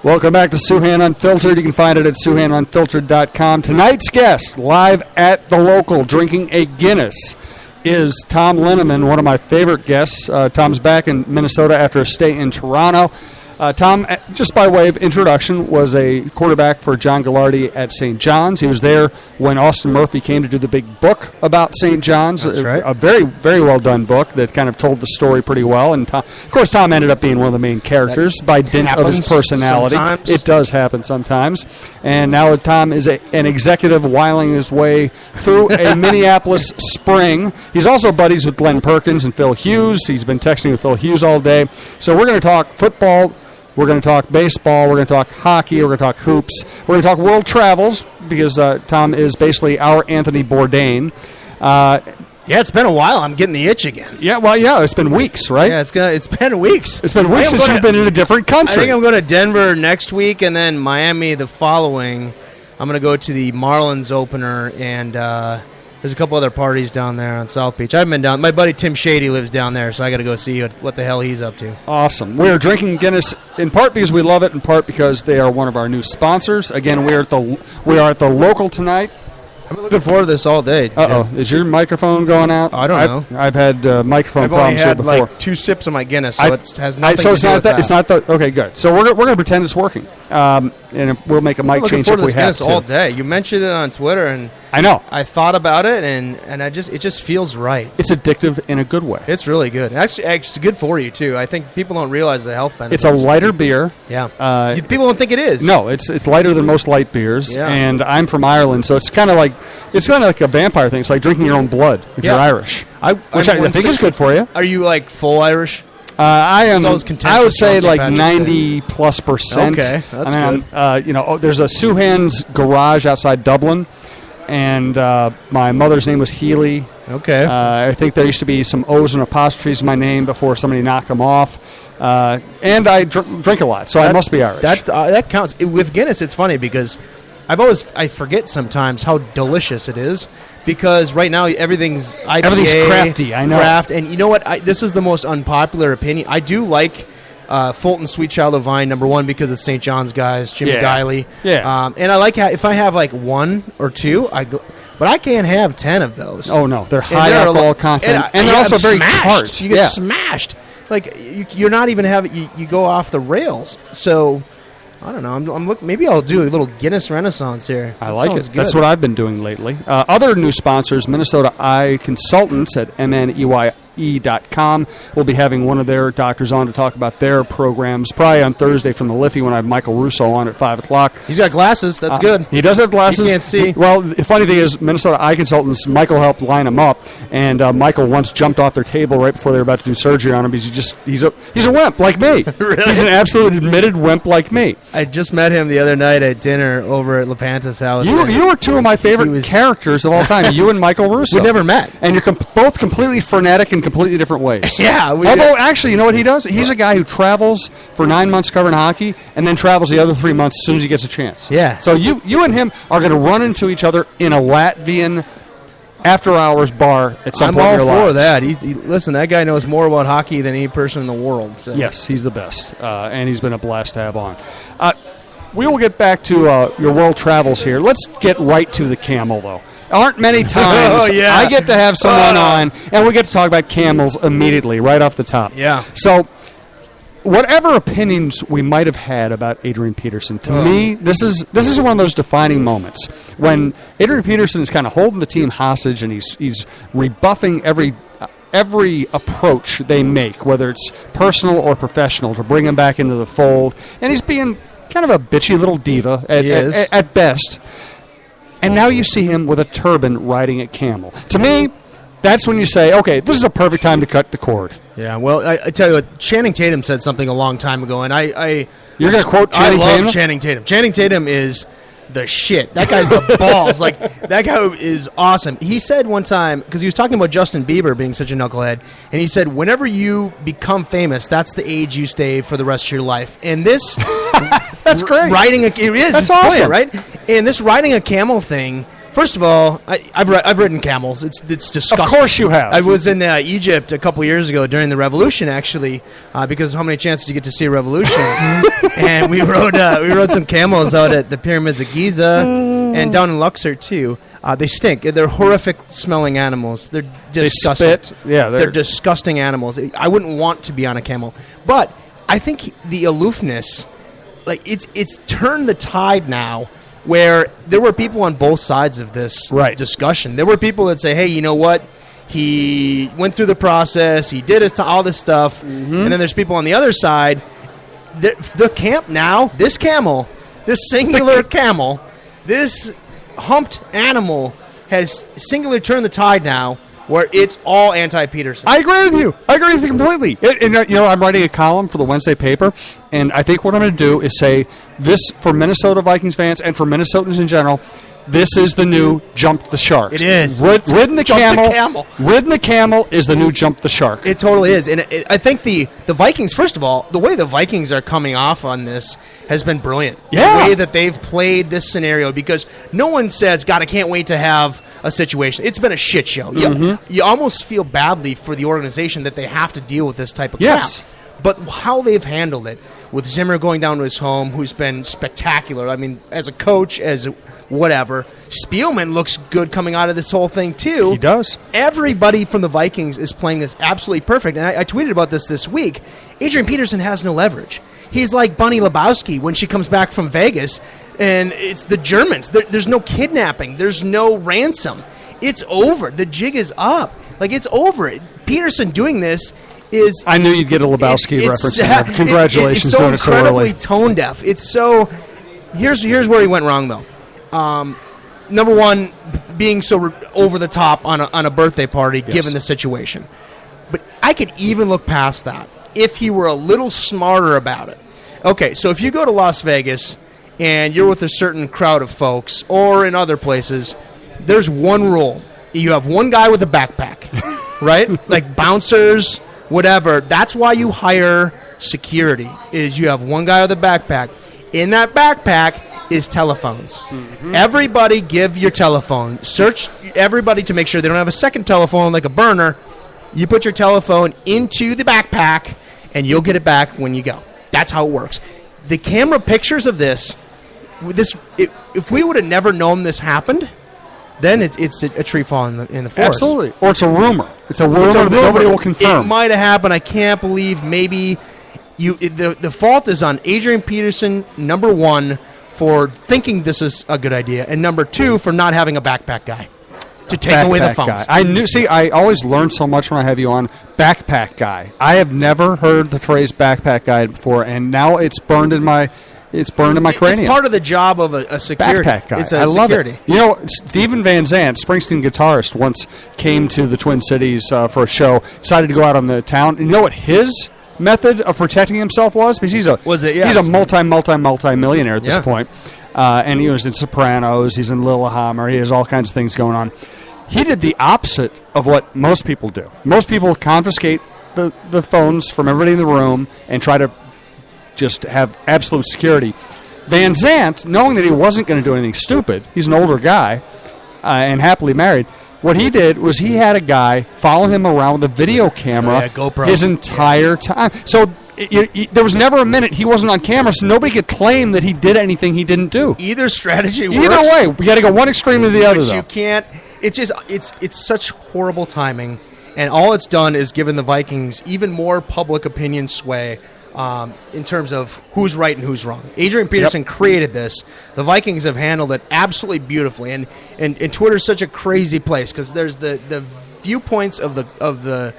Welcome back to Souhan Unfiltered. You can find it at SouhanUnfiltered.com. Tonight's guest, live at the local, drinking a Guinness, is Tom Linnemann, one of my favorite guests. Tom's back in Minnesota after a stay in Toronto. Tom, just by way of introduction, was a quarterback for John Gallardi at St. John's. He was there when Austin Murphy came to do the big book about St. John's. That's right. A very, very well-done book that kind of told the story pretty well. And Tom, of course, Tom ended up being one of the main characters by dint of his personality. Sometimes. It does happen sometimes. And now Tom is an executive whiling his way through a Minneapolis spring. He's also buddies with Glenn Perkins and Phil Hughes. He's been texting with Phil Hughes all day. So we're going to talk football. We're going to talk baseball. We're going to talk hockey. We're going to talk hoops. We're going to talk world travels because Tom is basically our Anthony Bourdain. Yeah, it's been a while. I'm getting the itch again. Yeah, well, yeah, it's been weeks, right? Yeah, it's been weeks. It's been weeks since you've been in a different country. I think I'm going to Denver next week and then Miami the following. I'm going to go to the Marlins opener, and there's a couple other parties down there on South Beach. I haven't been down. My buddy Tim Shady lives down there, so I got to go see what the hell he's up to. Awesome. We're drinking Guinness in part because we love it, in part because they are one of our new sponsors. Again, we are at the local tonight. I've been looking forward to this all day. Uh-oh. Is your microphone going out? I don't know. I've had microphone problems here before. I've only had like 2 sips of my Guinness, so it has nothing so to it's do not with that. that. It's not the. Okay, good. So we're going to pretend it's working, and we'll make a mic change if we have to. All day. You mentioned it on Twitter, and I know. I thought about it, and it just feels right. It's addictive in a good way. It's really good. Actually, it's good for you too. I think people don't realize the health benefits. It's a lighter beer. Yeah. People don't think it is. No, it's lighter than most light beers. Yeah. And I'm from Ireland, so it's kind of like a vampire thing. It's like drinking your own blood if you're Irish, which I think is good for you. Are you like full Irish? I am. I would say like Patrick's 90+%. Okay, that's good. There's a Souhan's garage outside Dublin, and my mother's name was Healy. Okay. I think there used to be some O's and apostrophes in my name before somebody knocked them off. And I drink a lot, so I must be Irish. That counts. With Guinness, it's funny because I forget sometimes how delicious it is, because right now everything's IPA, everything's crafty. I know. Craft, and you know what? This is the most unpopular opinion. I do like Fulton Sweet Child of Vine #1 because it's St. John's guys, Jimmy Guiley. Yeah. And I like if I have like 1 or 2, but I can't have 10 of those. Oh no, they're high alcohol content, and they're also very tart. You get smashed. Like you're not even having. You go off the rails. So I don't know. I'm looking. Maybe I'll do a little Guinness Renaissance here. I like it. Good. That's what I've been doing lately. Other new sponsors: Minnesota Eye Consultants at MNEYE.com. We'll be having one of their doctors on to talk about their programs, probably on Thursday from the Liffey when I have Michael Russo on at 5 o'clock. He's got glasses. That's good. He does have glasses. You can't see. Well, the funny thing is, Minnesota Eye Consultants, Michael helped line him up, and Michael once jumped off their table right before they were about to do surgery on him because he's a wimp like me. Really? He's an absolute admitted wimp like me. I just met him the other night at dinner over at LaPanta's house. You are two of my favorite characters of all time. You and Michael Russo. We never met, and you're both completely frenetic in completely different ways. Yeah. Although, actually, you know what he does? He's a guy who travels for 9 months covering hockey and then travels the other 3 months as soon as he gets a chance. Yeah. So you and him are going to run into each other in a Latvian after-hours bar at some point in your lives. I'm all for that. Listen, that guy knows more about hockey than any person in the world. So. Yes, he's the best, and he's been a blast to have on. We will get back to your world travels here. Let's get right to the camel, though. Aren't many times I get to have someone on, and we get to talk about camels immediately, right off the top. Yeah. So, whatever opinions we might have had about Adrian Peterson, to me, this is one of those defining moments when Adrian Peterson is kind of holding the team hostage, and he's rebuffing every approach they make, whether it's personal or professional, to bring him back into the fold, and he's being kind of a bitchy little diva at best. And now you see him with a turban riding a camel. To me, that's when you say, okay, this is a perfect time to cut the cord. Yeah, well, I tell you what, Channing Tatum said something a long time ago, and You're going to quote Channing Tatum? I love Channing Tatum. Channing Tatum is the shit. That guy's the balls. Like, that guy is awesome. He said one time, because he was talking about Justin Bieber being such a knucklehead, and he said, whenever you become famous, that's the age you stay for the rest of your life. And this... That's great. It is. That's it's awesome. Brilliant, right? And this riding a camel thing First of all, I've ridden camels. It's disgusting. Of course you have. I was in Egypt a couple years ago during the revolution, actually, because how many chances you get to see a revolution? And we rode some camels out at the pyramids of Giza and down in Luxor too. They stink. They're horrific smelling animals. They're disgusting. They spit. Yeah, they're disgusting animals. I wouldn't want to be on a camel, but I think the aloofness, like it's turned the tide now. Where there were people on both sides of this discussion. There were people that say, hey, you know what? He went through the process. He did all this stuff. Mm-hmm. And then there's people on the other side. The camp now, this camel, this singular camel, this humped animal has singularly turned the tide now where it's all anti-Peterson. I agree with you. I agree with you completely. I'm writing a column for the Wednesday paper, and I think what I'm going to do is say this for Minnesota Vikings fans and for Minnesotans in general. This is the new jump the shark. It is. Ridden the camel. Ridden the camel is the new jump the shark. It totally is. And I think the Vikings, first of all, the way the Vikings are coming off on this has been brilliant. Yeah. The way that they've played this scenario, because no one says, God, I can't wait to have a situation. It's been a shit show. Mm-hmm. You almost feel badly for the organization that they have to deal with this type of yes. crap. But how they've handled it, with Zimmer going down to his home, who's been spectacular. I mean, as a coach, as whatever. Spielman looks good coming out of this whole thing, too. He does. Everybody from the Vikings is playing this absolutely perfect. And I tweeted about this week. Adrian Peterson has no leverage. He's like Bunny Lebowski when she comes back from Vegas, and it's the Germans. There's no kidnapping. There's no ransom. It's over. The jig is up. Like, it's over. Peterson doing this is... I knew you'd get a Lebowski reference. Congratulations it's doing it so early. incredibly tone deaf. It's so... Here's where he went wrong, though. Number one, being so over the top on a birthday party, yes. given the situation. But I could even look past that if he were a little smarter about it. Okay, so if you go to Las Vegas and you're with a certain crowd of folks, or in other places, there's one rule. You have one guy with a backpack, right? Like bouncers, whatever. That's why you hire security, is you have one guy with a backpack. In that backpack is telephones. Mm-hmm. Everybody give your telephone. Search everybody to make sure they don't have a second telephone like a burner. You put your telephone into the backpack, and you'll get it back when you go. That's how it works. The camera pictures of this if we would have never known this happened, then it's a tree fall in the forest. Absolutely. Or it's a rumor. It's a rumor that nobody will confirm. It might have happened. I can't believe maybe the fault is on Adrian Peterson, number one, for thinking this is a good idea, and number two, for not having a backpack guy to take away the phones. I always learn so much when I have you on. Backpack guy. I have never heard the phrase backpack guy before, and now it's burned in my cranium. It's part of the job of a security. Backpack guy. It's a I love security. it. You know, Steven Van Zandt, Springsteen guitarist, once came to the Twin Cities for a show, decided to go out on the town. And you know what his method of protecting himself was? Because he's a multi-millionaire at this point. And he was in Sopranos, he's in Lillehammer, he has all kinds of things going on. He did the opposite of what most people do. Most people confiscate the phones from everybody in the room and try to just have absolute security. Van Zandt, knowing that he wasn't going to do anything stupid, he's an older guy and happily married, what he did was he had a guy follow him around with a video camera his entire time. So there was never a minute he wasn't on camera, so nobody could claim that he did anything he didn't do. Either strategy works. Either way, we got to go one extreme to the other, though. You can't. It's just it's such horrible timing, and all it's done is given the Vikings even more public opinion sway in terms of who's right and who's wrong. Adrian Peterson created this. The Vikings have handled it absolutely beautifully, and Twitter's such a crazy place because there's the viewpoints of the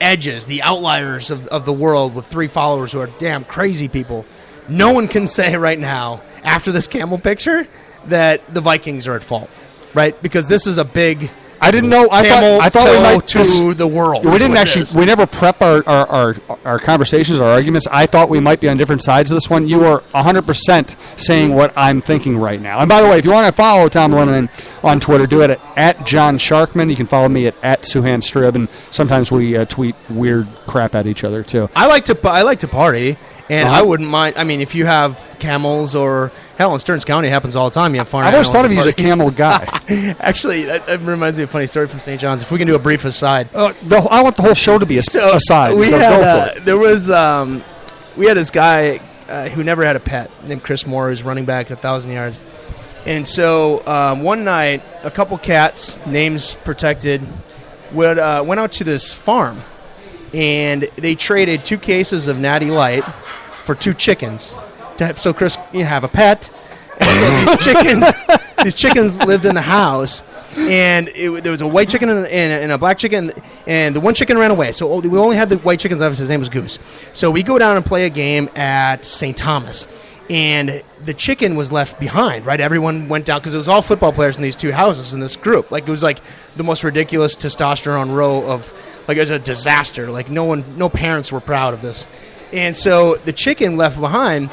edges, the outliers of the world with 3 followers who are damn crazy people. No one can say right now, after this camel picture, that the Vikings are at fault. Right, because this is a big. I didn't know. I thought we might to the world. We didn't actually. We never prep our conversations, our arguments. I thought we might be on different sides of this one. You are 100% saying what I'm thinking right now. And by the way, if you want to follow Tom Linnemann on Twitter, do it at John Sharkman. You can follow me at SouhanUnfiltered, and sometimes we tweet weird crap at each other too. I like to party. And I wouldn't mind. I mean, if you have camels or Hell, in Stearns County, it happens all the time. You have farm I've always animals thought of you as a at camel guy. parties. Actually, that reminds me of a funny story from St. John's. If we can do a brief aside. I want the whole show to be aside. We So had, go for it. there was we had this guy who never had a pet named Chris Moore, who's running back 1,000 yards. And so one night, a couple cats, names protected, went out to this farm, and they traded 2 cases of Natty Light for 2 chickens. So Chris, you have a pet. And so these chickens lived in the house, and there was a white chicken and a black chicken, and the one chicken ran away. So we only had the white chickens. Obviously, his name was Goose. So we go down and play a game at St. Thomas, and the chicken was left behind. Right, everyone went down because it was all football players in these 2 houses in this group. Like, it was like the most ridiculous testosterone row of, like, it was a disaster. Like, no parents were proud of this, and so the chicken left behind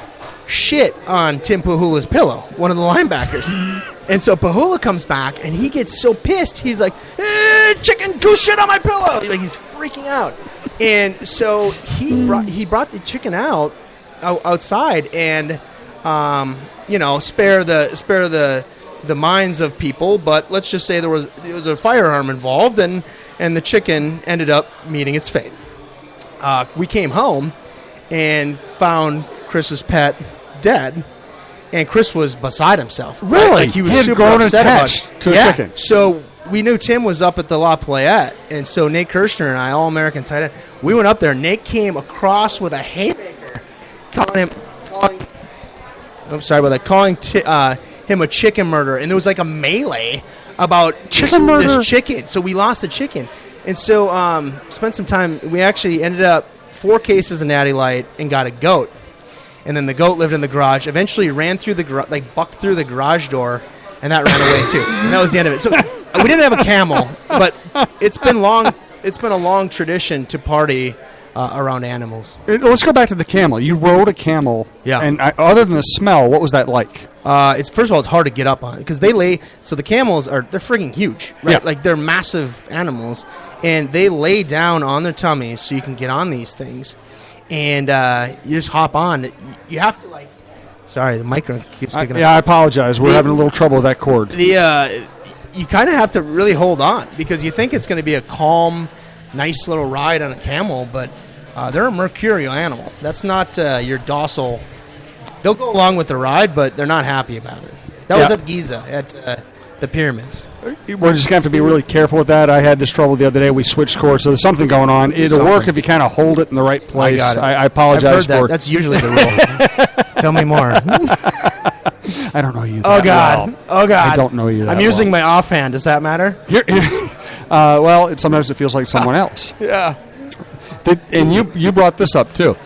shit on Tim Pahula's pillow, one of the linebackers. And so Pahula comes back, and he gets so pissed. He's like, chicken goose shit on my pillow. Like, he's freaking out. And so he brought the chicken outside and, spare the minds of people. But let's just say there was a firearm involved, and the chicken ended up meeting its fate. We came home and found Chris's pet dead, and Chris was beside himself. Really? Like, he was had super grown upset attached about it. to a chicken. So we knew Tim was up at the La Playette, and so Nate Kirshner and I, All-American tight end, we went up there. Nate came across with a haymaker, calling him a chicken murderer, and there was like a melee about this chicken. So we lost the chicken, and so spent some time. We actually ended up 4 cases of Natty Light and got a goat. And then the goat lived in the garage. Eventually ran through bucked through the garage door, and that ran away too. And that was the end of it. So we didn't have a camel, but it's been a long tradition to party around animals. Let's go back to the camel. You rode a camel. Yeah. And other than the smell, what was that like? First of all, it's hard to get up on because they lay. So the camels they're freaking huge, right? Yeah. Like, they're massive animals, and they lay down on their tummies so you can get on these things. And you just hop on. You have to, sorry, the micro keeps kicking up. Yeah, I apologize. We're having a little trouble with that cord. You kind of have to really hold on because you think it's going to be a calm, nice little ride on a camel, but they're a mercurial animal. That's not your docile. They'll go along with the ride, but they're not happy about it. That was at Giza, at the pyramids. We're just going to have to be really careful with that. I had this trouble the other day. We switched cords, so there's something going on. It'll work if you kind of hold it in the right place. I got it. I apologize I've heard for that. That's usually the rule. Tell me more. I don't know you that Oh, God. well. Oh, God. I don't know you that I'm using well. my offhand. Does that matter? Sometimes it feels like someone else. Yeah. And you brought this up, too.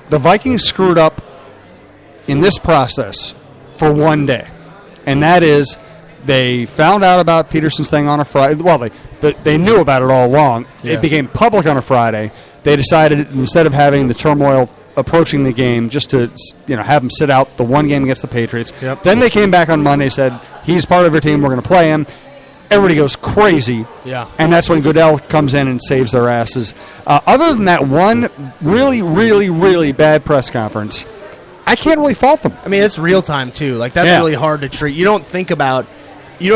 The Vikings screwed up in this process for one day, and that is they found out about Peterson's thing on a Friday. Well, they knew about it all along. Yeah. It became public on a Friday. They decided, instead of having the turmoil approaching the game, just to have him sit out the one game against the Patriots. Yep. Then they came back on Monday, said, he's part of your team, we're going to play him. Everybody goes crazy. Yeah. And that's when Goodell comes in and saves their asses. Other than that one really, really, really bad press conference, I can't really fault them. I mean, it's real time, too. Like, that's really hard to treat. You don't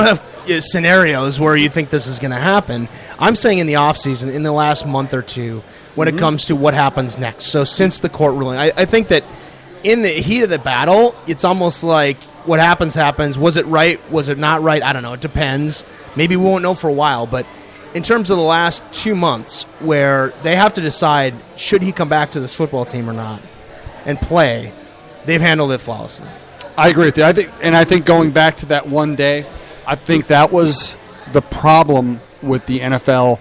have scenarios where you think this is going to happen. I'm saying in the offseason, in the last month or two, when it comes to what happens next. So since the court ruling, I think that in the heat of the battle, it's almost like what happens. Was it right? Was it not right? I don't know. It depends. Maybe we won't know for a while. But in terms of the last 2 months where they have to decide, should he come back to this football team or not and play, they've handled it flawlessly. I agree with you. I think going back to that one day, I think that was the problem with the NFL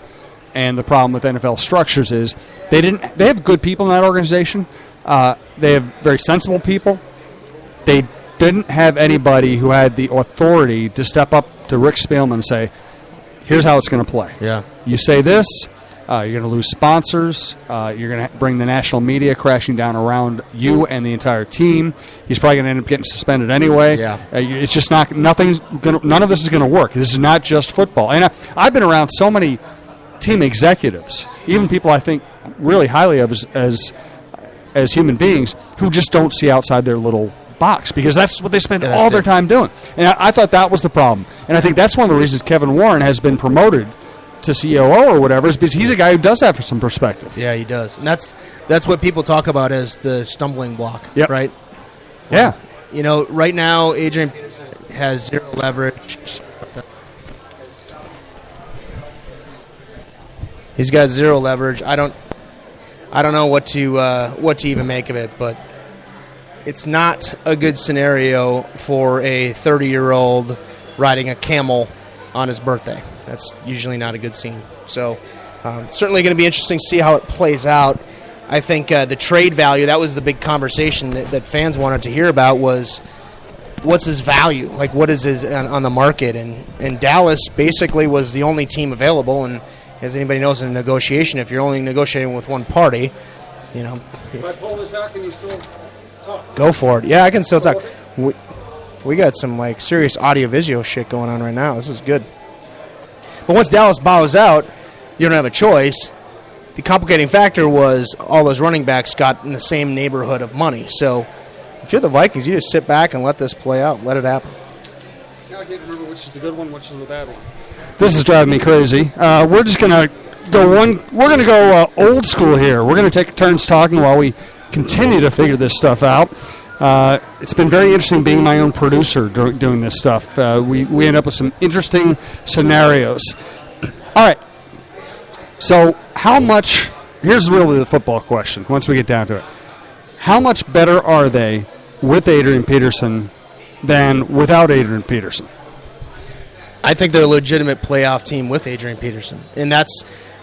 and the problem with NFL structures is they have good people in that organization. They have very sensible people. They didn't have anybody who had the authority to step up to Rick Spielman and say, here's how it's going to play. Yeah. You say this, you're going to lose sponsors. You're going to bring the national media crashing down around you and the entire team. He's probably going to end up getting suspended anyway. Yeah. It's just none of this is going to work. This is not just football. And I've been around so many team executives, even people I think really highly of as human beings, who just don't see outside their little box because that's what they spend Yeah, all their time doing. And I thought that was the problem. And I think that's one of the reasons Kevin Warren has been promoted to COO or whatever is because he's a guy who does have some perspective. Yeah, he does. And that's what people talk about as the stumbling block, right? Yeah. You know, right now, Adrian has zero leverage. He's got zero leverage. I don't know what to even make of it, but it's not a good scenario for a 30-year-old riding a camel on his birthday. That's usually not a good scene. So certainly going to be interesting to see how it plays out. I think the trade value, that was the big conversation that fans wanted to hear about was what's his value? Like what is his on the market? And Dallas basically was the only team available. And as anybody knows in a negotiation, if you're only negotiating with one party, you know. If I pull this out, can you still talk? Go for it. Yeah, I can still talk. We got some like serious audio-visual shit going on right now. This is good. But once Dallas bows out, you don't have a choice. The complicating factor was all those running backs got in the same neighborhood of money. So if you're the Vikings, you just sit back and let this play out, let it happen. Now I can't remember which is the good one, which is the bad one. This is driving me crazy. We're just gonna go We're gonna go old school here. We're gonna take turns talking while we continue to figure this stuff out. It's been very interesting being my own producer doing this stuff. We end up with some interesting scenarios. All right. So how much – here's really the football question once we get down to it. How much better are they with Adrian Peterson than without Adrian Peterson? I think they're a legitimate playoff team with Adrian Peterson.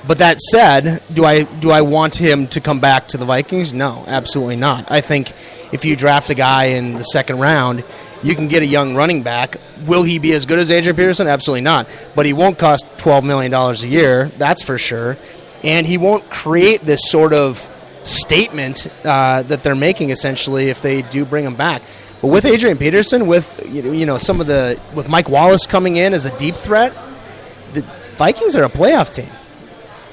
But that said, do I want him to come back to the Vikings? No, absolutely not. I think if you draft a guy in the second round, you can get a young running back. Will he be as good as Adrian Peterson? Absolutely not. But he won't cost $12 million a year, that's for sure. And he won't create this sort of statement that they're making essentially if they do bring him back. But with Adrian Peterson, with with Mike Wallace coming in as a deep threat, the Vikings are a playoff team.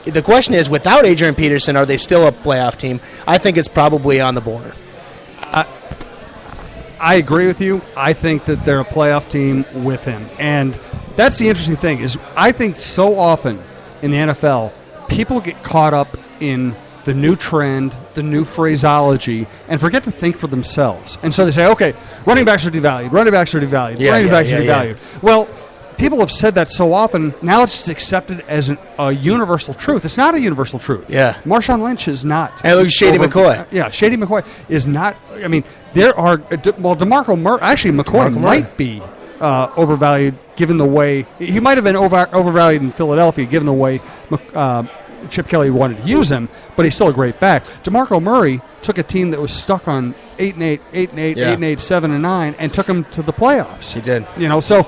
The question is, without Adrian Peterson, are they still a playoff team? I think it's probably on the border. I agree with you. I think that they're a playoff team with him. And that's the interesting thing is I think so often in the NFL, people get caught up in the new trend, the new phraseology, and forget to think for themselves. And so they say, okay, running backs are devalued, running backs are devalued, running backs are devalued. Yeah. Well, people have said that so often, now it's just accepted as a universal truth. It's not a universal truth. Yeah. Marshawn Lynch is not. And look, Shady McCoy. Yeah, Shady McCoy is not. I mean, there are. DeMarco Murray. Actually, McCoy might be overvalued given the way. He might have been overvalued in Philadelphia given the way Chip Kelly wanted to use him, but he's still a great back. DeMarco Murray took a team that was stuck on 8-8, 8-8, 8-8, 7-9, and took them to the playoffs. He did. You know, so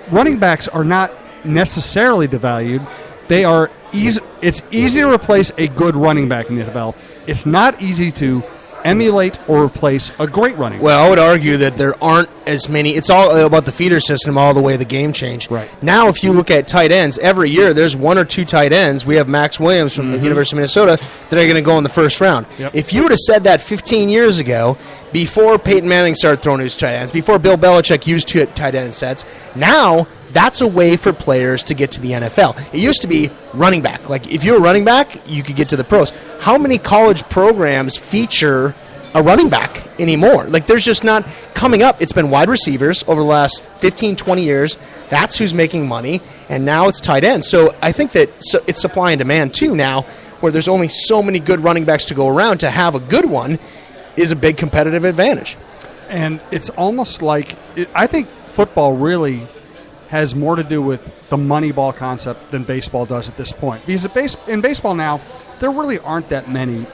running backs are not necessarily devalued. They are easy. It's easy to replace a good running back in the NFL. It's not easy to emulate or replace a great running back. Well, I would argue that there aren't as many. It's all about the feeder system, all the way the game changed. Right. Now, if you look at tight ends, every year there's one or two tight ends. We have Max Williams from the University of Minnesota that are going to go in the first round. Yep. If you would have said that 15 years ago, before Peyton Manning started throwing his tight ends, before Bill Belichick used two tight end sets, now that's a way for players to get to the NFL. It used to be running back. Like, if you're a running back, you could get to the pros. How many college programs feature a running back anymore? Like, there's just not coming up. It's been wide receivers over the last 15, 20 years. That's who's making money, and now it's tight ends. So I think that it's supply and demand, too, now, where there's only so many good running backs to go around. To have a good one is a big competitive advantage. And it's almost like I think football really has more to do with the money ball concept than baseball does at this point. Because in baseball now, there really aren't that many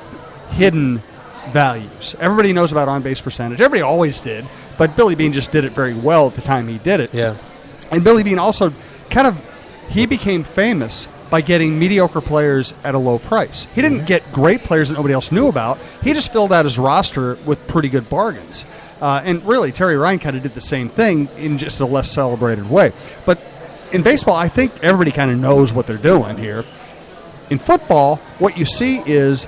hidden values. Everybody knows about on-base percentage. Everybody always did, but Billy Beane just did it very well at the time he did it. Yeah. And Billy Beane also he became famous by getting mediocre players at a low price. He didn't get great players that nobody else knew about. He just filled out his roster with pretty good bargains. And really, Terry Ryan kind of did the same thing in just a less celebrated way. But in baseball, I think everybody kind of knows what they're doing here. In football, what you see is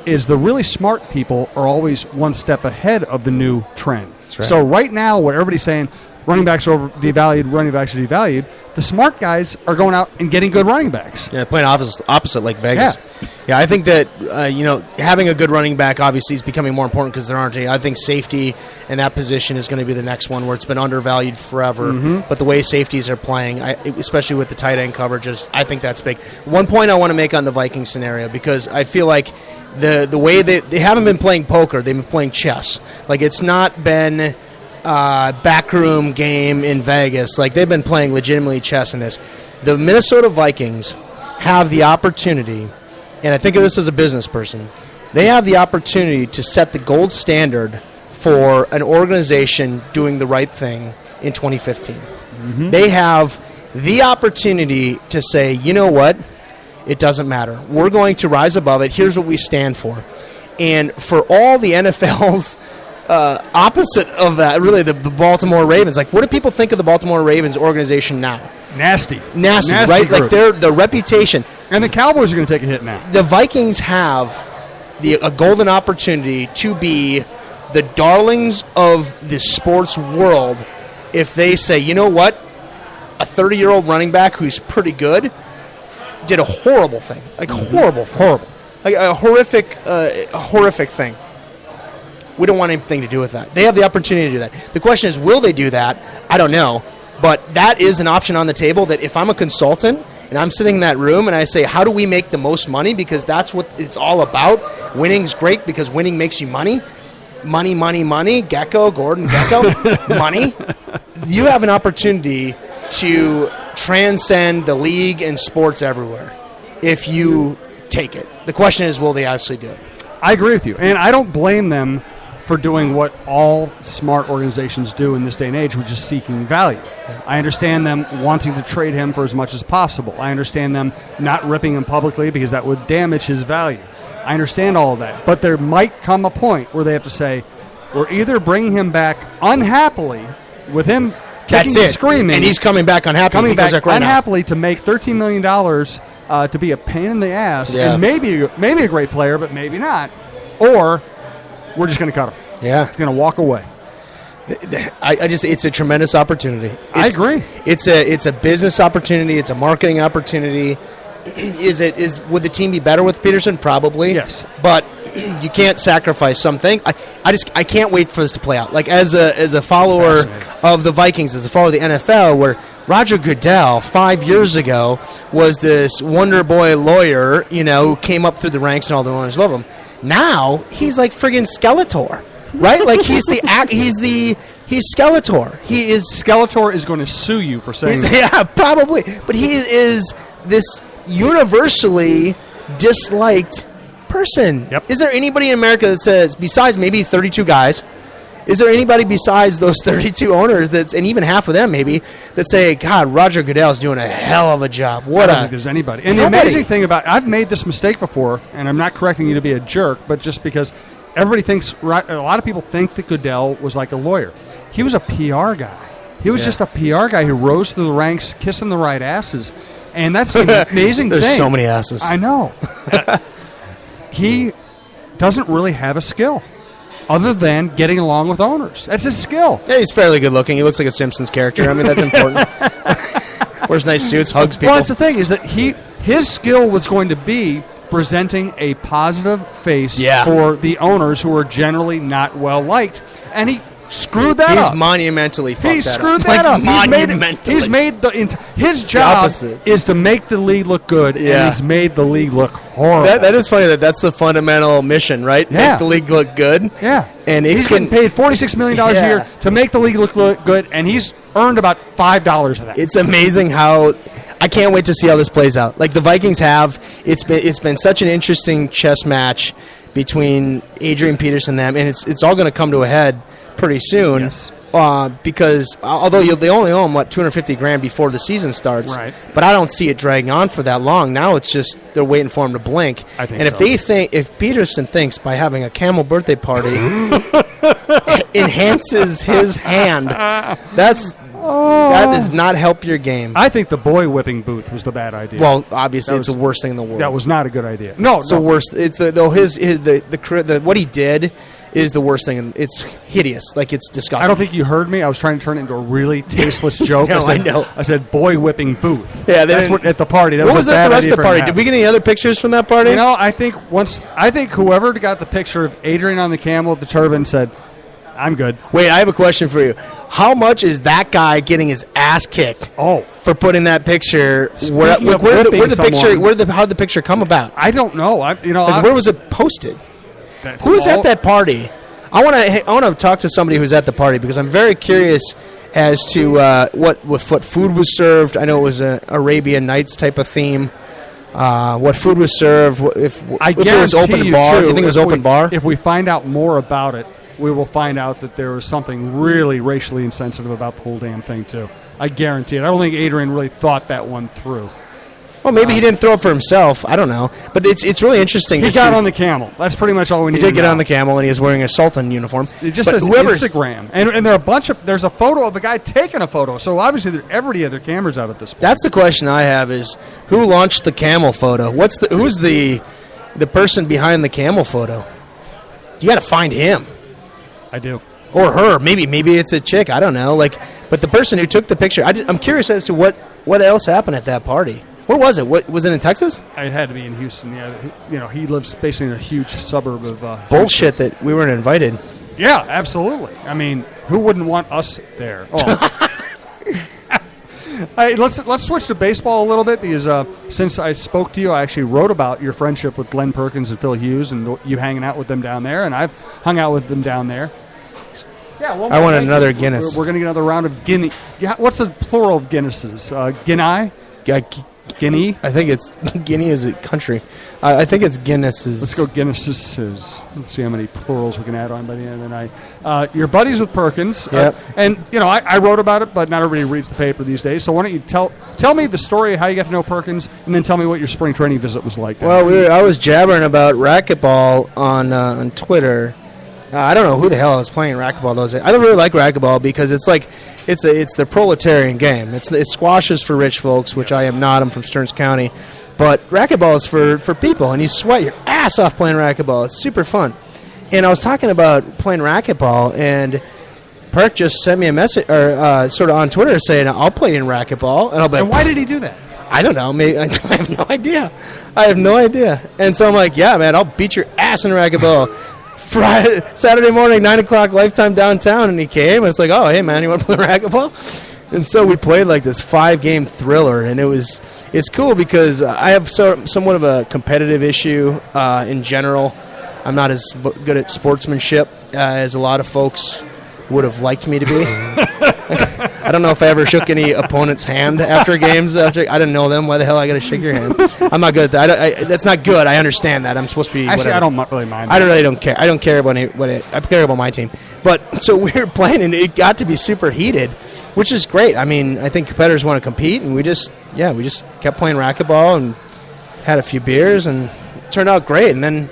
is the really smart people are always one step ahead of the new trend. That's right. So right now, what everybody's saying, running backs are devalued. The smart guys are going out and getting good running backs. Yeah, playing opposite like Vegas. Yeah, I think that having a good running back obviously is becoming more important because there aren't any. I think safety in that position is going to be the next one where it's been undervalued forever. Mm-hmm. But the way safeties are playing, especially with the tight end coverages, I think that's big. One point I want to make on the Vikings scenario, because I feel like the way they haven't been playing poker, they've been playing chess. Like, it's not been backroom game in Vegas. Like, they've been playing legitimately chess in this. The Minnesota Vikings have the opportunity, and I think of this as a business person, they have the opportunity to set the gold standard for an organization doing the right thing in 2015. Mm-hmm. They have the opportunity to say, you know what? It doesn't matter. We're going to rise above it. Here's what we stand for. And for all the NFL's opposite of that, really, the Baltimore Ravens. Like, what do people think of the Baltimore Ravens organization now? Nasty, right? Group. Like, the reputation. And the Cowboys are going to take a hit now. The Vikings have a golden opportunity to be the darlings of the sports world if they say, you know what? A 30-year-old running back who's pretty good did a horrible thing. Like, horrible. Like, a horrific thing. We don't want anything to do with that. They have the opportunity to do that. The question is, will they do that? I don't know. But that is an option on the table that if I'm a consultant and I'm sitting in that room and I say, how do we make the most money? Because that's what it's all about. Winning's great because winning makes you money. Money. Gordon Gecko, money. You have an opportunity to transcend the league and sports everywhere if you take it. The question is, will they actually do it? I agree with you. And I don't blame them for doing what all smart organizations do in this day and age, which is seeking value. I understand them wanting to trade him for as much as possible. I understand them not ripping him publicly because that would damage his value. I understand all of that. But there might come a point where they have to say, we're either bringing him back unhappily with him kicking and screaming. And he's coming back unhappily. Unhappily to make $13 million to be a pain in the ass and maybe a great player, but maybe not. Or we're just going to cut him. Yeah. He's going to walk away. It's a tremendous opportunity. I agree. It's a business opportunity. It's a marketing opportunity. Would the team be better with Peterson? Probably. Yes. But you can't sacrifice something. I can't wait for this to play out. Like, as a follower of the Vikings, as a follower of the NFL, where Roger Goodell 5 years ago was this wonder boy lawyer, who came up through the ranks and all the owners love him. Now he's like friggin' Skeletor, right? Like, he's Skeletor. Skeletor is going to sue you for saying that. Yeah, probably. But he is this universally disliked person. Yep. Is there anybody in America that says, besides maybe 32 guys, is there anybody besides those 32 owners and even half of them maybe, that say, God, Roger Goodell's doing a hell of a job? I don't think there's anybody. And the amazing thing about I've made this mistake before, and I'm not correcting you to be a jerk, but just because everybody thinks, a lot of people think that Goodell was like a lawyer. He was a PR guy. He was just a PR guy who rose through the ranks, kissing the right asses. And that's the amazing thing. There's so many asses. I know. He doesn't really have a skill other than getting along with owners. That's his skill. Yeah, he's fairly good looking. He looks like a Simpsons character. I mean, that's important. Wears nice suits, hugs people. Well, that's the thing, is that his skill was going to be presenting a positive face for the owners who are generally not well liked. And he screwed that up. He's monumentally fucked that up. He screwed that up. He's made his job is to make the league look good, and he's made the league look horrible. That is funny. That's the fundamental mission, right? Yeah. Make the league look good. Yeah. And he's getting paid $46 million a year to make the league look good, and he's earned about $5 of that. It's amazing how... I can't wait to see how this plays out. Like, the Vikings have... It's been such an interesting chess match between Adrian Peterson and them, and it's all going to come to a head pretty soon. Yes. Because although they only owe him $250,000 before the season starts, right? But I don't see it dragging on for that long. Now it's just they're waiting for him to blink. I think if Peterson thinks by having a camel birthday party enhances his hand, That does not help your game. I think the boy whipping booth was the bad idea. Well, obviously, it's the worst thing in the world. That was not a good idea. No, it's the worst. It's what he did is the worst thing, and it's hideous. Like, it's disgusting. I don't think you heard me. I was trying to turn it into a really tasteless joke. No, I know. I said boy whipping booth. Yeah, that's what at the party. That what was at the rest of the party? Did we get any other pictures from that party? You know, I think whoever got the picture of Adrian on the camel with the turban said, "I'm good." Wait, I have a question for you. How much is that guy getting his ass kicked? For putting that picture? How'd the picture come about? I don't know. Where was it posted? Who was at that party? I want to talk to somebody who's at the party because I'm very curious as to what food was served. I know it was an Arabian Nights type of theme. What food was served? If it was open bar, do you think it was open bar? If we find out more about it, we will find out that there was something really racially insensitive about the whole damn thing too. I guarantee it. I don't think Adrian really thought that one through. Well, maybe he didn't throw it for himself. I don't know. But it's really interesting. He got on the camel. That's pretty much all we need to know. He did get on the camel, and he was wearing a Sultan uniform. It just says Instagram. And there are there's a photo of the guy taking a photo. So obviously everybody had their cameras out at this point. That's the question I have is, who launched the camel photo? Who's the person behind the camel photo? You got to find him. I do. Or her. Maybe it's a chick. I don't know. But the person who took the picture, I'm curious as to what else happened at that party. Where was it? Was it in Texas? It had to be in Houston. Yeah, he lives basically in a huge suburb of bullshit Houston. That we weren't invited. Yeah, absolutely. I mean, who wouldn't want us there? Oh. Hey, let's switch to baseball a little bit because since I spoke to you, I actually wrote about your friendship with Glenn Perkins and Phil Hughes and you hanging out with them down there, and I've hung out with them down there. Yeah, I wanted another Guinness. We're going to get another round of Guinness. What's the plural of Guinnesses? Guinea? Guinea? I think it's Guinea is a country. I think it's Guinnesses. Let's go Guinnesses. Let's see how many plurals we can add on by the end of the night. You're buddies with Perkins. Yep. And, I wrote about it, but not everybody reads the paper these days. So why don't you tell me the story of how you got to know Perkins, and then tell me what your spring training visit was like. Well, I was jabbering about racquetball on Twitter. I don't know who the hell I was playing racquetball those days. I don't really like racquetball because it's the proletarian game. It's squashes for rich folks, which I am not. I'm from Stearns County. But racquetball is for people, and you sweat your ass off playing racquetball. It's super fun. And I was talking about playing racquetball, and Perk just sent me a message, or sort of on Twitter, saying, I'll play in racquetball. And I'll be like, and why did he do that? I don't know. Maybe, I have no idea. And so I'm like, yeah, man, I'll beat your ass in racquetball. Saturday morning, 9 o'clock, Lifetime downtown, and he came, and it's like, oh, hey, man, you want to play racquetball? And so we played like this 5-game thriller, and it's cool because I have somewhat of a competitive issue in general. I'm not as good at sportsmanship as a lot of folks would have liked me to be. I don't know if I ever shook any opponent's hand after games. I didn't know them. Why the hell I got to shake your hand? I'm not good at that. That's not good. I understand that. I'm supposed to be. Actually, whatever. I don't really mind. I really don't care. I don't care about I care about my team. But so we were playing, and it got to be super heated, which is great. I mean, I think competitors want to compete, and we just kept playing racquetball and had a few beers, and it turned out great. And then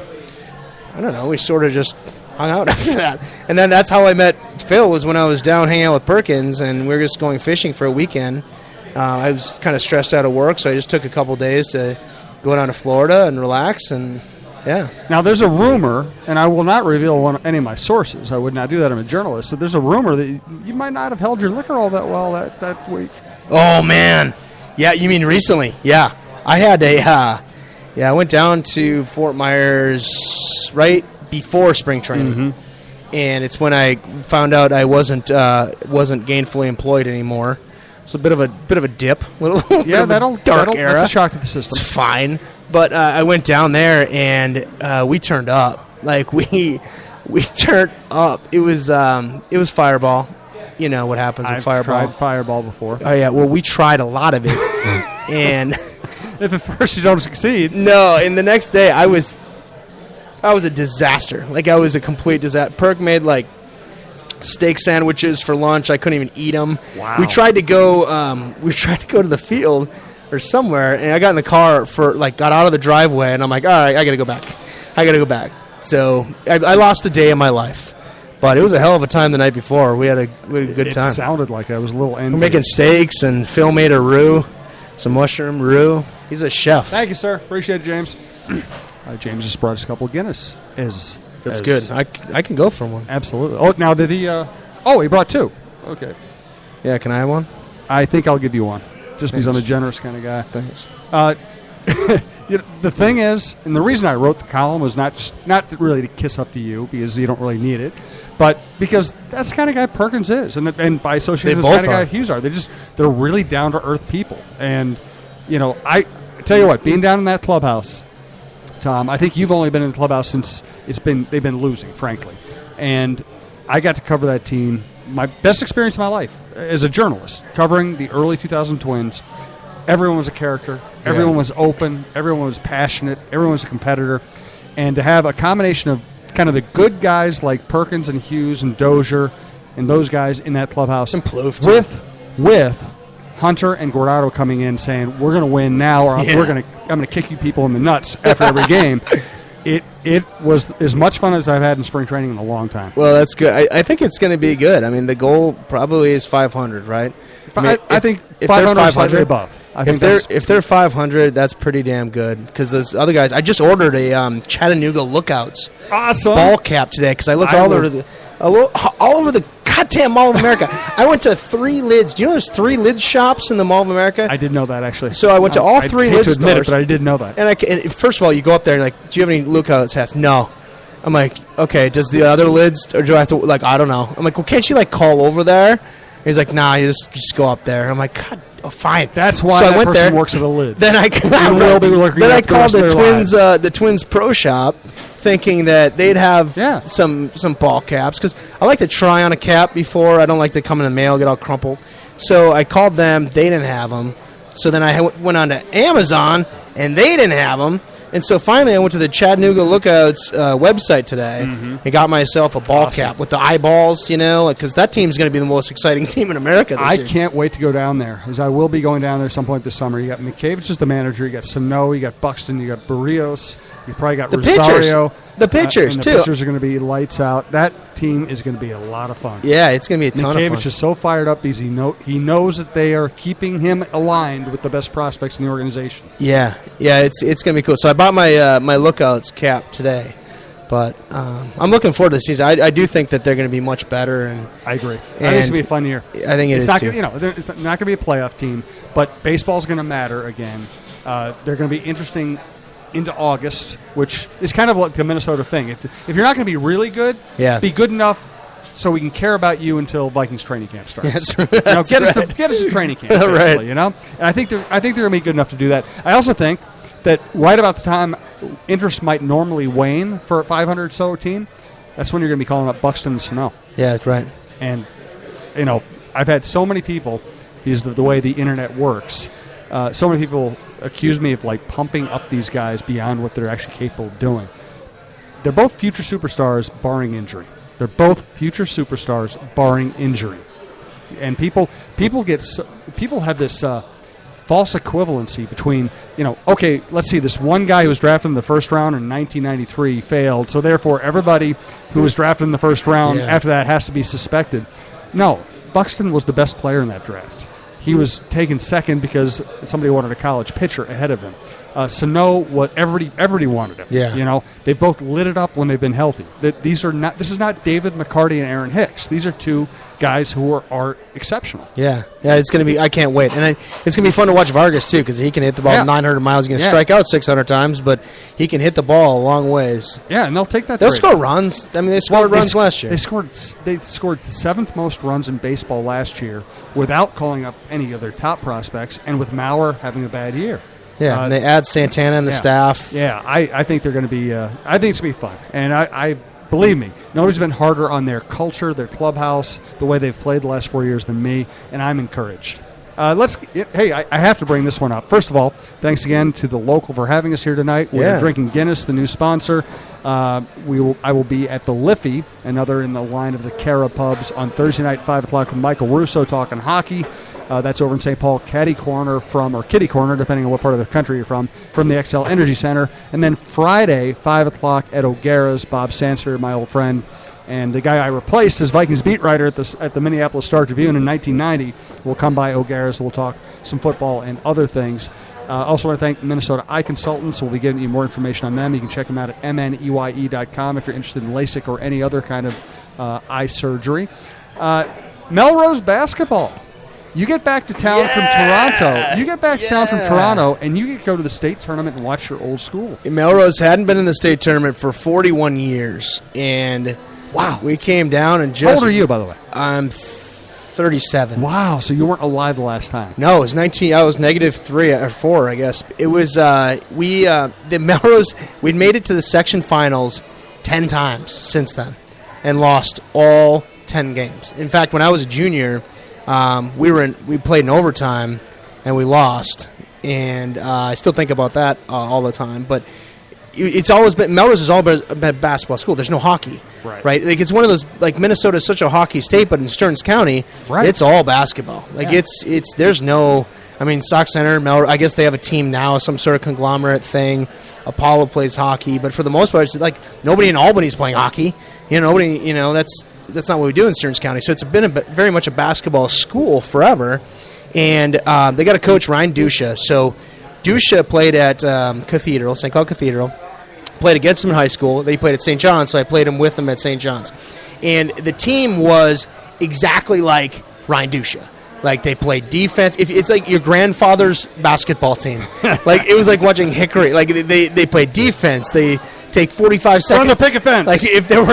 I don't know, we sort of just hung out after that. And then that's how I met Phil, was when I was down hanging out with Perkins, and we were just going fishing for a weekend. I was kind of stressed out of work, so I just took a couple days to go down to Florida and relax, and yeah. Now, there's a rumor, and I will not reveal any of my sources. I would not do that. I'm a journalist. So there's a rumor that you might not have held your liquor all that well that week. Oh, man. Yeah, you mean recently? Yeah. I had I went down to Fort Myers right before spring training, and it's when I found out I wasn't gainfully employed anymore. It's a bit of a dip, that'll dark era. That's a shock to the system. It's fine, but I went down there and we turned up. Like we turned up. It was Fireball. You know what happens with Fireball. I've tried Fireball before. Oh yeah, well we tried a lot of it, and if at first you don't succeed, no. And the next day I was a disaster. Like I was a complete disaster. Perk made like steak sandwiches for lunch. I couldn't even eat them. Wow. We tried to go to the field or somewhere, and I got in the car got out of the driveway, and I'm like, all right, I gotta go back. So I lost a day of my life. But it was a hell of a time the night before. We had a good time. It sounded like that. It was a little envious. We're making steaks, and Phil made a roux, some mushroom roux. He's a chef. Thank you, sir. Appreciate it, James. James just brought us a couple of Guinness. That's good. I can go for one. Absolutely. Oh, now did he? He brought 2. Okay. Yeah, can I have one? I think I'll give you one, just because I'm a generous kind of guy. Thanks. The thing is, and the reason I wrote the column was not really to kiss up to you, because you don't really need it, but because that's the kind of guy Perkins is, and by association, that's the kind of guy Hughes are. They're really down to earth people, and I tell you what, being down in that clubhouse, Tom, I think you've only been in the clubhouse since they've been losing, frankly, and I got to cover that team. My best experience of my life as a journalist, covering the early 2000 Twins. Everyone was a character. Everyone was open. Everyone was passionate. Everyone was a competitor. And to have a combination of kind of the good guys like Perkins and Hughes and Dozier and those guys in that clubhouse with Hunter and Guardado coming in saying, we're going to win now, or I'm going to kick you people in the nuts after every game. It was as much fun as I've had in spring training in a long time. Well, that's good. I think it's going to be good. I mean, the goal probably is 500, right? I think 500 is slightly above. If they're 500, that's pretty damn good. Because those other guys, I just ordered a Chattanooga Lookouts ball cap today because I looked all over the goddamn Mall of America. I went to 3 lids. Do you know there's 3 lids shops in the Mall of America? I didn't know that, actually. So I went to all 3 lids stores. I hate to admit it, but I did know that. And first of all, you go up there and like, do you have any Lookouts hats? No. I'm like, okay, does the other lids, or do I have to, I don't know. I'm like, well, can't you, call over there? And he's like, nah, you just go up there. I'm like, God, fine. That's why that person works at a lid. Then I called the Twins Pro Shop, thinking that they'd have some ball caps, because I like to try on a cap before. I don't like to come in the mail, get all crumpled. So I called them. They didn't have them. So then I went on to Amazon, and they didn't have them. And so finally I went to the Chattanooga Lookouts website today and got myself a ball cap with the eyeballs, because that team's going to be the most exciting team in America this year. I can't wait to go down there, as I will be going down there at some point this summer. You got Mikhevich as the manager, you got Sano, you got Buxton, you got Barrios, you probably got Rosario. The pitchers, and too. The pitchers are going to be lights out. That team is going to be a lot of fun. Yeah, it's going to be a ton of fun. Mikhevich is so fired up because he knows that they are keeping him aligned with the best prospects in the organization. Yeah, it's going to be cool. So I bought my Lookouts cap today, but I'm looking forward to the season. I do think that they're going to be much better. And I agree. I think it's going to be a fun year. I think it's not too. It's not going to be a playoff team, but baseball's going to matter again. They're going to be interesting into August, which is kind of like the Minnesota thing. If you're not going to be really good, be good enough so we can care about you until Vikings training camp starts. Get us to training camp, basically, And I think they're going to be good enough to do that. I also think that right about the time interest might normally wane for a 500 so team, that's when you're going to be calling up Buxton and Sano. Yeah, that's right. And I've had so many people, because of the way the internet works, so many people accuse me of pumping up these guys beyond what they're actually capable of doing. They're both future superstars, barring injury. And people have this false equivalency between, okay, let's see, this one guy who was drafted in the first round in 1993 failed, so therefore everybody who was drafted in the first round after that has to be suspected. No, Buxton was the best player in that draft. He was taken second because somebody wanted a college pitcher ahead of him. Sano, what everybody wanted him. Yeah. They've both lit it up when they've been healthy. This is not David McCarty and Aaron Hicks. These are two guys who are exceptional. Yeah, it's going to be. I can't wait, and it's going to be fun to watch Vargas too, because he can hit the ball 900 miles. He's going to strike out 600 times, but he can hit the ball a long ways. Yeah, and they'll take that. They'll score runs. I mean, they scored runs last year. They scored the 7th most runs in baseball last year without calling up any of their top prospects, and with Mauer having a bad year. Yeah, and they add Santana and the staff. Yeah, I think they're going to be. I think it's going to be fun, and I believe me, nobody's been harder on their culture, their clubhouse, the way they've played the last 4 years than me, and I'm encouraged. I have to bring this one up. First of all, thanks again to the local for having us here tonight. We're drinking Guinness, the new sponsor. I will be at the Liffey, another in the line of the Cara pubs, on Thursday night, 5 o'clock, with Michael Russo talking hockey. That's over in St. Paul, Kitty Corner, depending on what part of the country you're from the XL Energy Center. And then Friday, 5 o'clock at O'Gara's, Bob Sansford, my old friend, And the guy I replaced as Vikings beat writer at the Minneapolis Star-Tribune in 1990 will come by O'Gara's. We'll talk some football and other things. Also want to thank Minnesota Eye Consultants. We'll be giving you more information on them. You can check them out at mneye.com if you're interested in LASIK or any other kind of eye surgery. Melrose basketball. You get back to town from Toronto. You get back to town from Toronto, and you get to go to the state tournament and watch your old school. Melrose hadn't been in the state tournament for 41 years, and wow, we came down and just. How old are you, by the way? I'm 37. Wow, so you weren't alive the last time? No, it was 19. I was -3 or 4, I guess. It was the Melrose. We'd made it to the section finals 10 times since then, and lost all 10 games. In fact, when I was a junior. We played in overtime, and we lost. And I still think about that all the time. But it's always been Melrose has always been a basketball school. There's no hockey, right? Like it's one of those like Minnesota's such a hockey state, but in Stearns County, it's all basketball. Like it's there's no. I mean, Stock Center, Melrose. I guess they have a team now, some sort of conglomerate thing. Apollo plays hockey, but for the most part, it's like nobody in Albany's playing hockey. Nobody. That's not what we do in Stearns County. So it's been very much a basketball school forever. And they got a coach, Ryan Dusha. So Dusha played at Cathedral, St. Cloud Cathedral, played against him in high school. Then he played at St. John's, so I played him with him at St. John's. And the team was exactly like Ryan Dusha. Like, they played defense. It's like your grandfather's basketball team. Like, it was like watching Hickory. Like, they played defense. They take 45 seconds. Run the picket fence. Like if there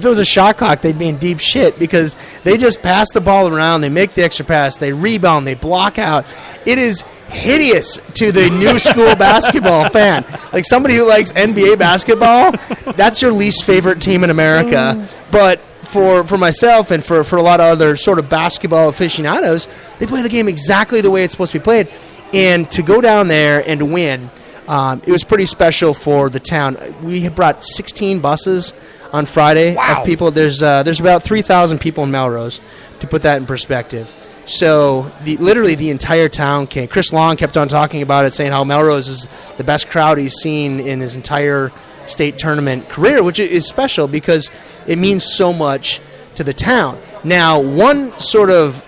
was a shot clock, they'd be in deep shit because they just pass the ball around, they make the extra pass, they rebound, they block out. It is hideous to the new school basketball fan. Like somebody who likes NBA basketball, that's your least favorite team in America. But for myself and for a lot of other sort of basketball aficionados, they play the game exactly the way it's supposed to be played. And to go down there and to win, it was pretty special for the town. We had brought 16 buses on Friday of people. There's about 3,000 people in Melrose, to put that in perspective. So literally the entire town came. Chris Long kept on talking about it, saying how Melrose is the best crowd he's seen in his entire state tournament career, which is special because it means so much to the town. Now, one sort of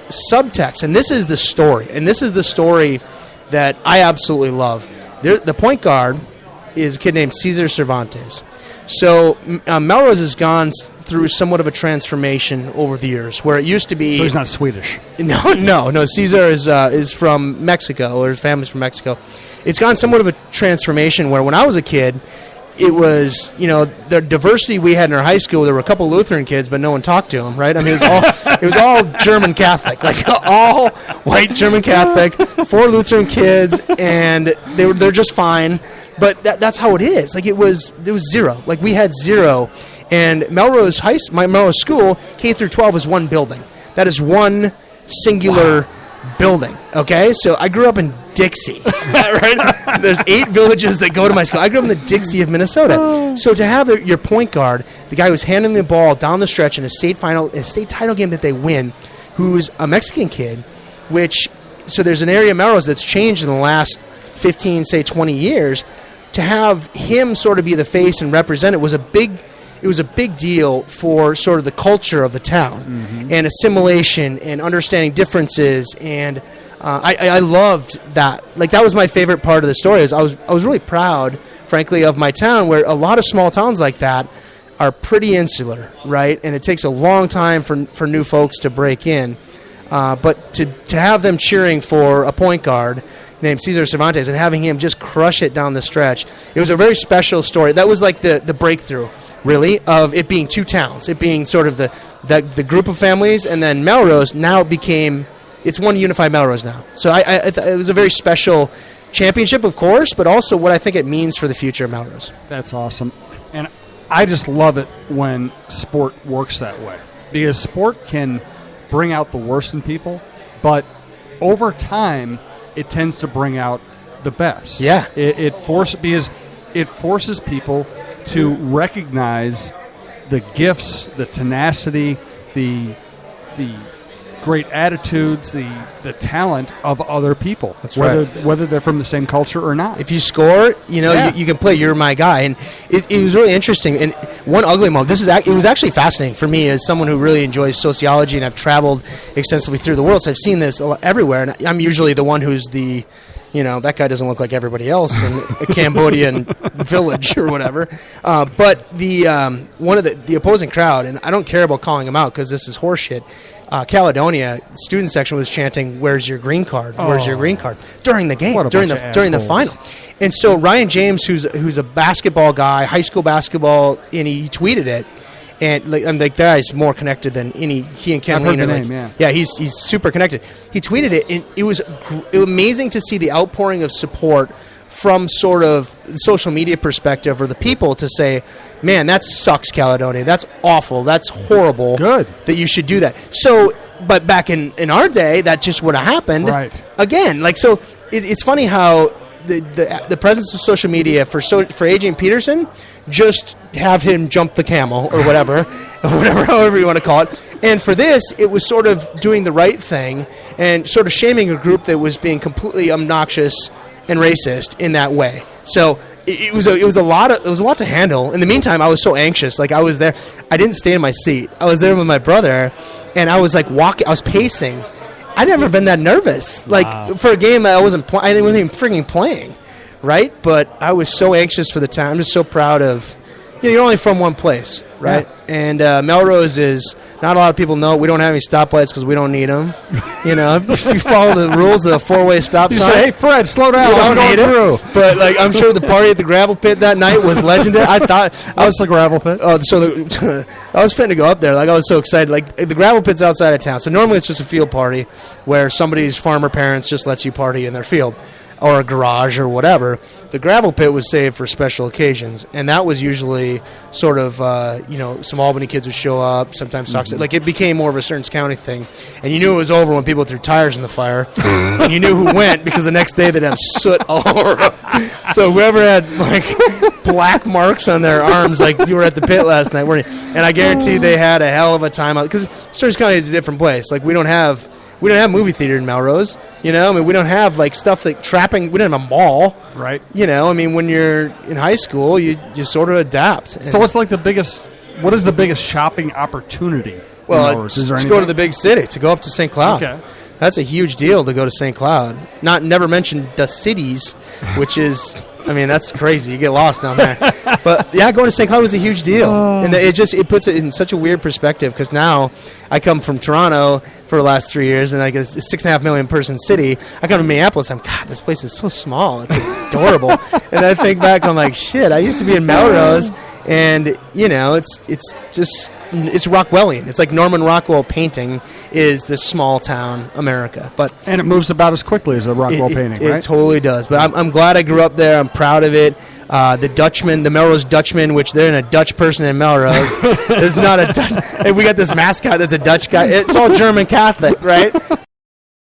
subtext, and this is the story that I absolutely love. The point guard is a kid named Cesar Cervantes. So Melrose has gone through somewhat of a transformation over the years, where it used to be. So he's not Swedish. No. Cesar is from Mexico, or his family's from Mexico. It's gone somewhat of a transformation where when I was a kid, it was, the diversity we had in our high school. There were a couple Lutheran kids, but no one talked to them, right? I mean, it was all German Catholic, like all white German Catholic, 4 Lutheran kids, and they're just fine. But that's how it is. Like there was 0. Like we had 0, and Melrose my Melrose school K through 12 is one building. That is one singular building. Okay, so I grew up in Dixie, right? There's 8 villages that go to my school. I grew up in the Dixie of Minnesota. So to have your point guard, the guy who's handing the ball down the stretch in a state title game that they win, who's a Mexican kid, so there's an area of Melrose that's changed in the last 15, say 20 years. To have him sort of be the face and represent it was a big deal for sort of the culture of the town and assimilation and understanding differences. And I loved that. Like that was my favorite part of the story. I was really proud, frankly, of my town, where a lot of small towns like that are pretty insular, right? And it takes a long time for new folks to break in. But to have them cheering for a point guard named Cesar Cervantes and having him just crush it down the stretch, it was a very special story. That was like the breakthrough, really, of it being 2 towns, it being sort of the group of families, and then Melrose now it's one unified Melrose now. So it was a very special championship, of course, but also what I think it means for the future of Melrose. That's awesome. And I just love it when sport works that way, because sport can bring out the worst in people, but over time it tends to bring out the best. Yeah. Because it forces people to recognize the gifts, the tenacity, the great attitudes, the talent of other people. That's whether they're from the same culture or not. If you score, you can play. You're my guy, and it was really interesting. And one ugly moment. It was actually fascinating for me as someone who really enjoys sociology, and I've traveled extensively through the world, so I've seen this everywhere. And I'm usually the one who's the that guy doesn't look like everybody else in a Cambodian village or whatever. But the one of the opposing crowd, and I don't care about calling him out because this is horseshit. Caledonia student section was chanting, "Where's your green card? Where's your green card?" during the game, during the final. And so Ryan James, who's a basketball guy, high school basketball, and he tweeted it. And that guy's more connected than any. He and Ken Lean are he's super connected. He tweeted it, and it was amazing to see the outpouring of support from sort of the social media perspective or the people to say, man, that sucks, Caledonia. That's awful. That's horrible. Good. That you should do that. So, but back in our day, that just would have happened. Right. Again, it's funny how the presence of social media for Adrian Peterson, just have him jump the camel or whatever, however you want to call it. And for this, it was sort of doing the right thing and sort of shaming a group that was being completely obnoxious and racist in that way. So it was a lot to handle. In the meantime, I was so anxious. Like I was there, I didn't stay in my seat. I was there with my brother, and I was like walking. I was pacing. I'd never been that nervous. Like for a game I wasn't even freaking playing, right? But I was so anxious for the time. I'm just so proud of. You're only from one place, right? Yeah. And Melrose is, not a lot of people know, we don't have any stoplights because we don't need them. If you follow the rules of a four-way stop sign. You say, hey, Fred, slow down. You don't need it. But I'm sure the party at the gravel pit that night was legendary. I thought I was the gravel pit. Oh, so I was finna go up there. Like I was so excited. Like the gravel pit's outside of town, so normally it's just a field party where somebody's farmer parents just lets you party in their field or a garage or whatever. The gravel pit was saved for special occasions, and that was usually sort of, some Albany kids would show up, sometimes Sox. Mm-hmm. Like, it became more of a Stearns County thing, and you knew it was over when people threw tires in the fire, and you knew who went, because the next day they'd have soot all over. So whoever had, black marks on their arms, like you were at the pit last night, weren't you? And I guarantee they had a hell of a time out, because Stearns County is a different place. Like, we don't have movie theater in Melrose, we don't have stuff like trapping. We don't have a mall, right? When you're in high school, you sort of adapt. So what is the biggest shopping opportunity? Well, to go to the big city, to go up to St. Cloud. Okay. That's a huge deal to go to St. Cloud. Never mention the cities, which is, that's crazy. You get lost down there. But yeah, going to St. Cloud was a huge deal, and it puts it in such a weird perspective because now I come from Toronto for the last 3 years, and I guess it's a 6.5 million person city. I come to Minneapolis. God, this place is so small. It's adorable. And I think back, I'm like, shit. I used to be in Melrose, and it's Rockwellian. It's like Norman Rockwell painting is this small town America, and it moves about as quickly as a Rockwell painting, right? It totally does. But I'm glad I grew up there. I'm proud of it. The Melrose Dutchman, which they're in a Dutch person in Melrose. There's not a Dutch. And we got this mascot that's a Dutch guy. It's all German Catholic, right?